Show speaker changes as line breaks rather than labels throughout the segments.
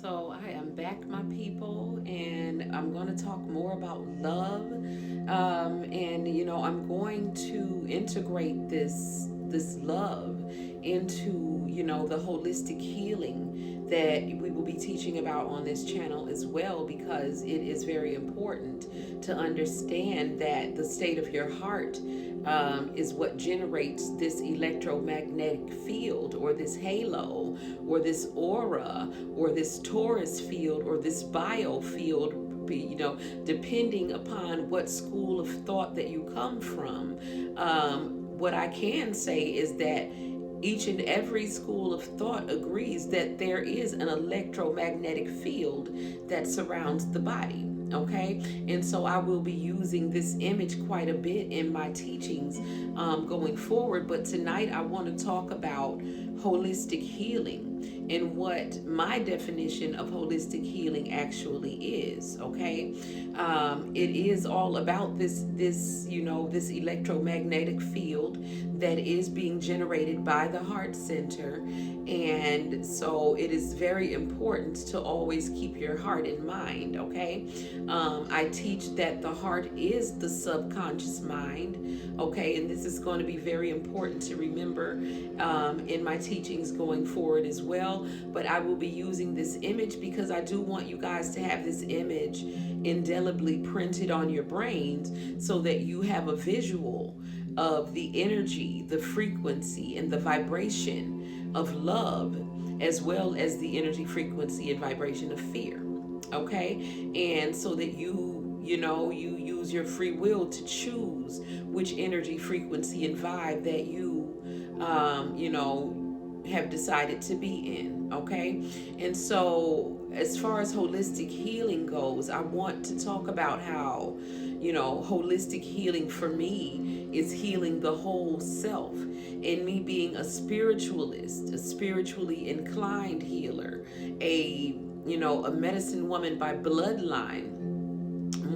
So I am back, my people, and I'm going to talk more about love. I'm going to integrate this love into the holistic healing that we will be teaching about on this channel as well, because it is very important to understand that the state of your heart is what generates this electromagnetic field, or this halo, or this aura, or this Taurus field, or this biofield, depending upon what school of thought that you come from. What I can say is that each and every school of thought agrees that there is an electromagnetic field that surrounds the body. Okay, and so I will be using this image quite a bit in my teachings going forward. But tonight I want to talk about holistic healing and what my definition of holistic healing actually is. Okay, it is all about this electromagnetic field that is being generated by the heart center. And so it is very important to always keep your heart in mind. Okay, I teach that the heart is the subconscious mind. Okay, and this is going to be very important to remember in my teachings going forward as well. But I will be using this image because I do want you guys to have this image indelibly printed on your brains, so that you have a visual of the energy, the frequency, and the vibration of love, as well as the energy, frequency, and vibration of fear. Okay, and so that you use your free will to choose which energy, frequency, and vibe that you have decided to be in. Okay, and so as far as holistic healing goes, I want to talk about how holistic healing for me is healing the whole self, and me being a spiritualist, a spiritually inclined healer, a medicine woman by bloodline,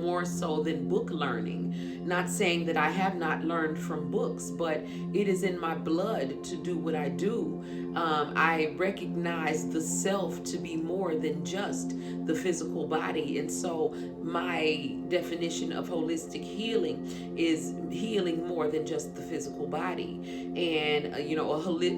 more so than book learning. Not saying that I have not learned from books, but it is in my blood to do what I do. I recognize the self to be more than just the physical body. And so my definition of holistic healing is healing more than just the physical body. And,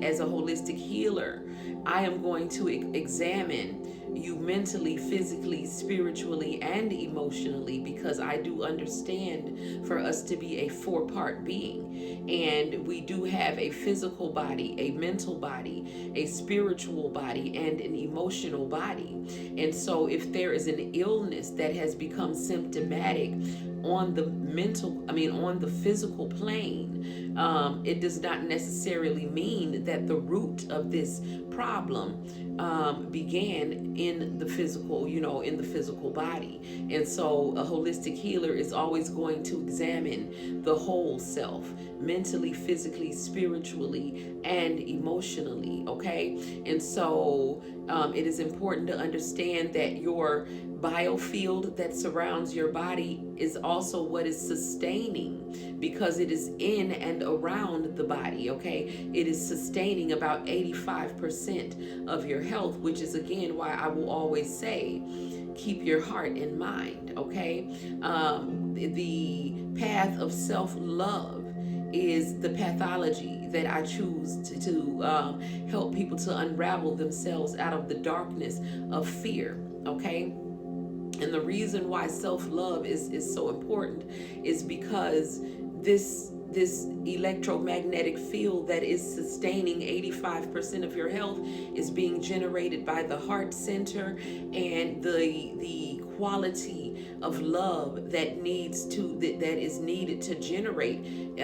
as a holistic healer, I am going to examine you mentally, physically, spiritually, and emotionally, because I do understand for us to be a four-part being. And we do have a physical body, a mental body, a spiritual body, and an emotional body. And so if there is an illness that has become symptomatic on the physical plane, it does not necessarily mean that the root of this problem began in the physical body. And so a holistic healer is always going to examine the whole self, mentally, physically, spiritually, and emotionally. Okay, and so it is important to understand that your biofield that surrounds your body is also what is sustaining, because it is in and around the body. Okay, it is sustaining about 85% of your health, which is again why I will always say keep your heart in mind. Okay, the path of self-love is the pathology that I choose to help people to unravel themselves out of the darkness of fear. Okay, and the reason why self-love is so important is because this electromagnetic field that is sustaining 85% of your health is being generated by the heart center, and the quality of love that is needed to generate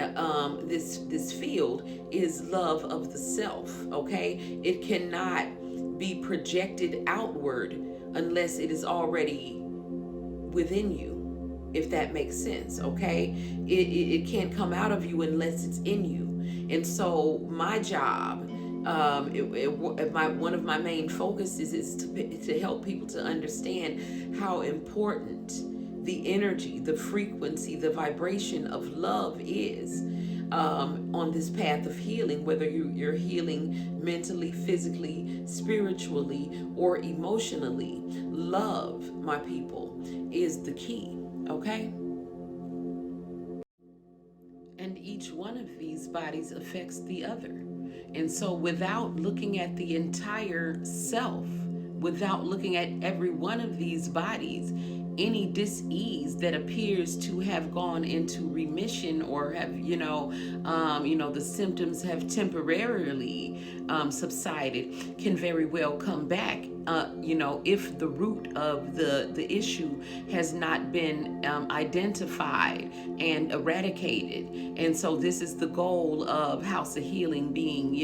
this field is love of the self. Okay, it cannot be projected outward unless it is already within you, if that makes sense. Okay, it can't come out of you unless it's in you. And so my job, one of my main focuses is to help people to understand how important the energy, the frequency, the vibration of love is. on this path of healing, whether you're healing mentally, physically, spiritually, or emotionally. Love, my people, is the key, okay? And each one of these bodies affects the other. And so, without looking at the entire self, without looking at every one of these bodies, any dis-ease that appears to have gone into remission, or have the symptoms have temporarily subsided, can very well come back, if the root of the issue has not been identified and eradicated. And so this is the goal of House of Healing, being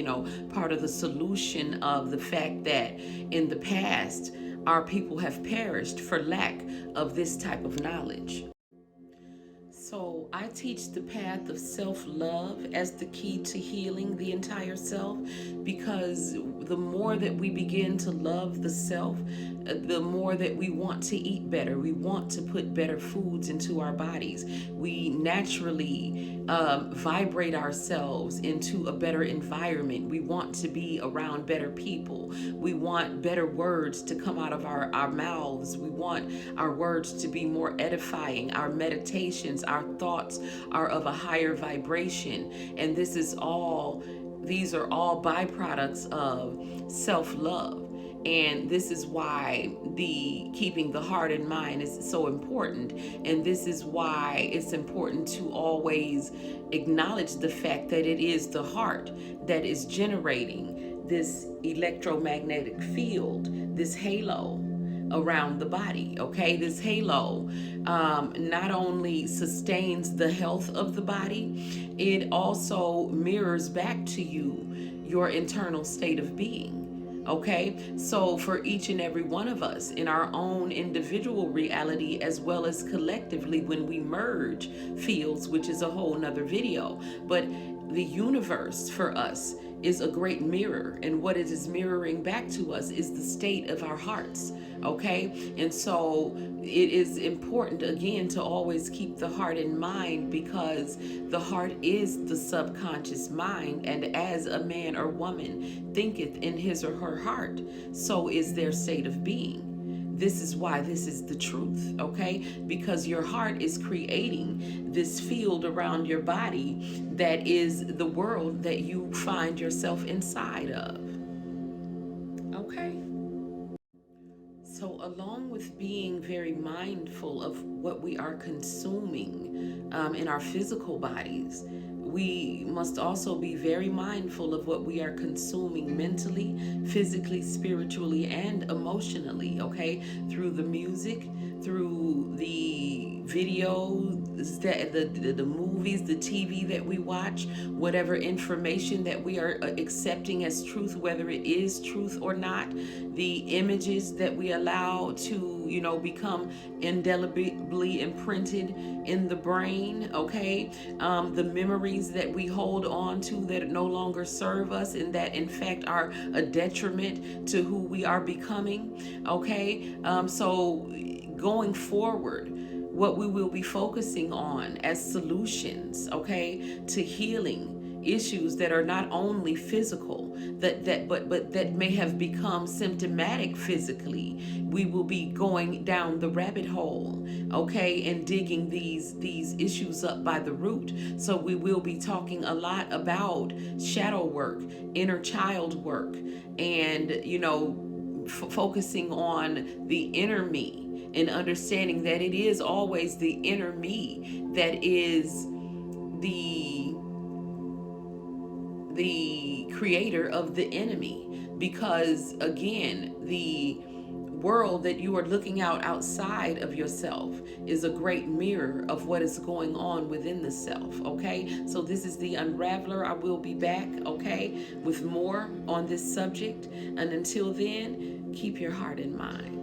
part of the solution of the fact that in the past our people have perished for lack of this type of knowledge. So I teach the path of self-love as the key to healing the entire self, because the more that we begin to love the self, the more that we want to eat better. We want to put better foods into our bodies. We naturally vibrate ourselves into a better environment. We want to be around better people. We want better words to come out of our mouths. We want our words to be more edifying. Our meditations, our thoughts are of a higher vibration. And these are all byproducts of self-love. And this is why the keeping the heart and mind is so important. And this is why it's important to always acknowledge the fact that it is the heart that is generating this electromagnetic field, this halo around the body. Okay, this halo not only sustains the health of the body, it also mirrors back to you your internal state of being. Okay, so for each and every one of us in our own individual reality, as well as collectively when we merge fields, which is a whole nother video, but the universe for us is a great mirror, and what it is mirroring back to us is the state of our hearts. Okay, and so it is important again to always keep the heart in mind, because the heart is the subconscious mind, and as a man or woman thinketh in his or her heart, so is their state of being. This is why this is the truth, okay? Because your heart is creating this field around your body that is the world that you find yourself inside of, okay? So along with being very mindful of what we are consuming in our physical bodies, we must also be very mindful of what we are consuming mentally, physically, spiritually, and emotionally, okay? Through the music, through the videos, the movies, the TV that we watch, whatever information that we are accepting as truth, whether it is truth or not, the images that we allow to, become indelibly imprinted in the brain, okay? The memories that we hold on to that no longer serve us and that in fact are a detriment to who we are becoming, okay? So going forward, what we will be focusing on as solutions, okay, to healing issues that are not only physical, but that may have become symptomatic physically. We will be going down the rabbit hole, okay, and digging these issues up by the root. So we will be talking a lot about shadow work, inner child work, and focusing on the inner me, and understanding that it is always the inner me that is the creator of the enemy. Because again, the world that you are looking outside of yourself is a great mirror of what is going on within the self, okay? So this is the Unraveler. I will be back, okay, with more on this subject. And until then, keep your heart in mind.